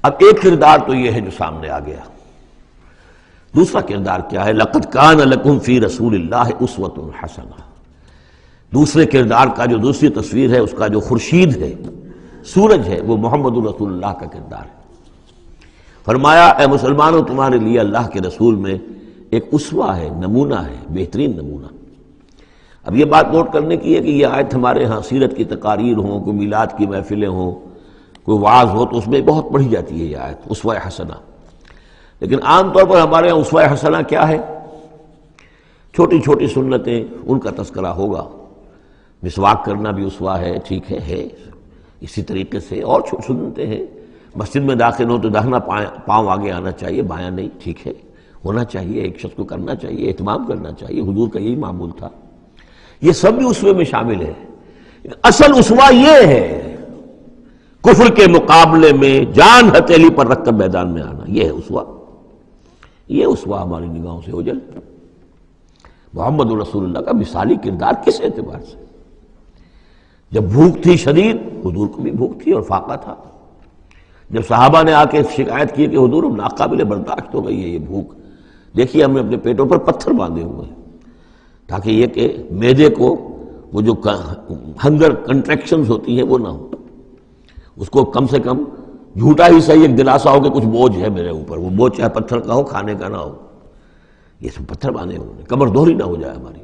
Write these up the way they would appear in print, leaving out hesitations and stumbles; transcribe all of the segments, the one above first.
اب ایک کردار تو یہ ہے جو سامنے آ گیا، دوسرا کردار کیا ہے؟ لقد کان لکم فی رسول اللہ اسوۃ حسنہ۔ دوسرے کردار کا جو دوسری تصویر ہے، اس کا جو خورشید ہے، سورج ہے، وہ محمد رسول اللہ کا کردار ہے۔ فرمایا اے مسلمانوں، تمہارے لیے اللہ کے رسول میں ایک اسوہ ہے، نمونہ ہے، بہترین نمونہ۔ اب یہ بات نوٹ کرنے کی ہے کہ یہ آیت ہمارے ہاں سیرت کی تقاریر ہوں، کوئی میلاد کی محفلیں ہوں، کوئی وعظ ہو، تو اس میں بہت پڑھی جاتی ہے یہ آیت اسوہ حسنہ۔ لیکن عام طور پر ہمارے ہاں اسوہ حسنہ کیا ہے؟ چھوٹی چھوٹی سنتیں، ان کا تذکرہ ہوگا۔ مسواک کرنا بھی اسوہ ہے، ٹھیک ہے اسی طریقے سے اور سنتیں ہیں۔ مسجد میں داخل ہو تو داہنا پاؤں آگے آنا چاہیے، بایاں نہیں، ٹھیک ہے، ہونا چاہیے، ایک شخص کو کرنا چاہیے، اہتمام کرنا چاہیے، حضور کا یہی معمول تھا۔ یہ سب بھی اسوے میں شامل ہے۔ اصل اسوہ یہ ہے کفر کے مقابلے میں جان ہتھیلی پر رکھ کر میدان میں آنا، یہ ہے اسوہ۔ یہ اسوہ ہماری نگاہوں سے اوجھل۔ محمد رسول اللہ کا مثالی کردار کس اعتبار سے؟ جب بھوک تھی شدید، حضور کو بھی بھوک تھی اور فاقہ تھا۔ جب صحابہ نے آ کے شکایت کی کہ حضور اب ناقابل برداشت ہو گئی ہے یہ بھوک، دیکھیے ہم نے اپنے پیٹوں پر پتھر باندھے ہوئے ہیں تاکہ یہ کہ معدے کو وہ جو ہنگر کنٹریکشنز ہوتی ہیں وہ نہ ہو، اس کو کم سے کم جھوٹا ہی صحیح ایک دلاسا ہو کہ کچھ بوجھ ہے میرے اوپر، وہ بوجھ چاہے پتھر کا ہو، کھانے کا نہ ہو۔ یہ سب پتھر باندھے ہوئے، کمر دوہری نہ ہو جائے ہماری۔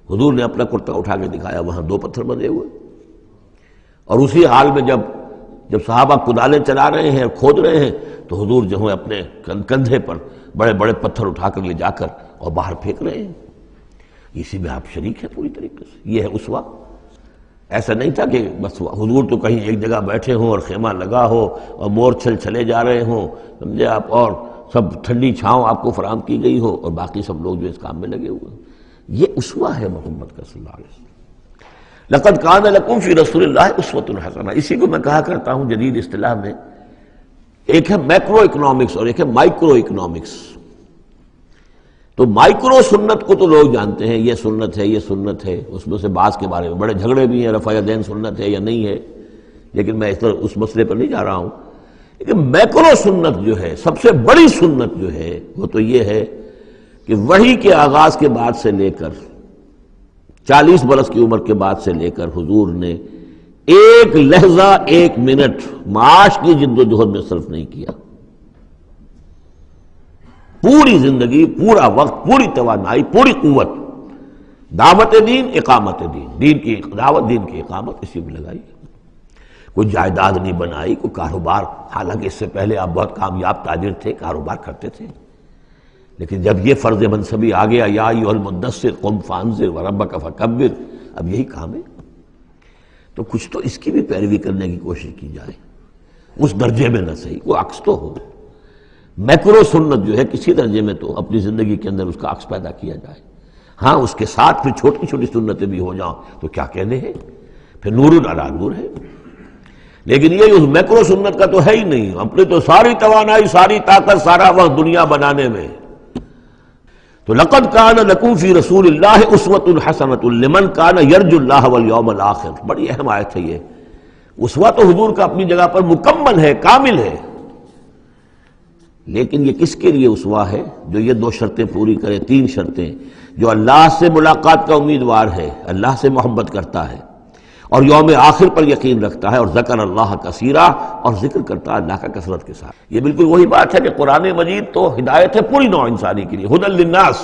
حضور نے اپنا کرتا اٹھا کے دکھایا، وہاں 2 پتھر بندھے ہوئے، اور اسی حال میں جب صحابہ کدالیں چلا رہے ہیں، کھود رہے ہیں، تو حضور جو ہے اپنے کندھے پر بڑے بڑے پتھر اٹھا کر لے جا کر اور باہر پھینک رہے ہیں۔ اسی میں آپ شریک ہیں پوری طریقے سے۔ یہ ہے اسوہ۔ ایسا نہیں تھا کہ بس حضور تو کہیں ایک جگہ بیٹھے ہوں اور خیمہ لگا ہو اور مور چھل چلے جا رہے ہوں، سمجھے آپ، اور سب ٹھنڈی چھاؤں آپ کو فراہم کی گئی ہو اور باقی سب لوگ جو اس کام میں لگے ہوئے ہیں۔ یہ اسوہ ہے محمد کا صلی اللہ علیہ وسلم۔ لقد کان لکم فی رسول اللہ اسوۃ حسنہ۔ اسی کو میں کہا کرتا ہوں جدید اصطلاح میں، ایک ہے میکرو اکنامکس اور ایک ہے مائکرو اکنامکس۔ تو مائکرو سنت کو تو لوگ جانتے ہیں، یہ سنت ہے، یہ سنت ہے، اس میں سے بعض کے بارے میں بڑے جھگڑے بھی ہیں، رفع یدین سنت ہے یا نہیں ہے، لیکن میں اس مسئلے پر نہیں جا رہا ہوں۔ لیکن میکرو سنت جو ہے، سب سے بڑی سنت جو ہے، وہ تو یہ ہے کہ وحی کے آغاز کے بعد سے لے کر 40 برس کی عمر کے بعد سے لے کر حضور نے ایک لحظہ، ایک منٹ معاش کی جد و جہد میں صرف نہیں کیا۔ پوری زندگی، پورا وقت، پوری توانائی، پوری قوت دعوت دین، اقامت دین، دین کی دعوت، دین کی اقامت، اسی میں لگائی۔ کوئی جائیداد نہیں بنائی، کوئی کاروبار، حالانکہ اس سے پہلے آپ بہت کامیاب تاجر تھے، کاروبار کرتے تھے، لیکن جب یہ فرض منصبی آ گیا، یا ایھا المدثر قم فانذر وربک فکبر، اب یہی کام ہے، تو کچھ تو اس کی بھی پیروی کرنے کی کوشش کی جائے، اس درجے میں نہ صحیح، وہ عکس تو ہو۔ میکرو سنت جو ہے کسی درجے میں تو اپنی زندگی کے اندر اس کا عکس پیدا کیا جائے۔ ہاں اس کے ساتھ پھر چھوٹی چھوٹی سنتیں بھی ہو جاؤں تو کیا کہنے ہیں، پھر نور علی نور ہے۔ لیکن یہ اس میکرو سنت کا تو ہے ہی نہیں، اپنے تو ساری توانائی، ساری طاقت، سارا وقت دنیا بنانے میں۔ تو لقد کان لکم فی رسول اللہ اسوۃ حسنۃ لمن کان یرجو اللہ والیوم الآخر۔ بڑی اہم آیت ہے یہ۔ اسوہ تو حضور کا اپنی جگہ پر مکمل ہے، کامل ہے، لیکن یہ کس کے لیے اسوہ ہے؟ جو یہ 2 شرطیں پوری کرے، 3 شرطیں، جو اللہ سے ملاقات کا امیدوار ہے، اللہ سے محبت کرتا ہے اور یوم آخر پر یقین رکھتا ہے، اور ذکر اللہ کثیرا، اور ذکر کرتا ہے اللہ کا کثرت کے ساتھ۔ یہ بالکل وہی بات ہے کہ قرآن مجید تو ہدایت ہے پوری نوع انسانی کے لیے، ھدی للناس۔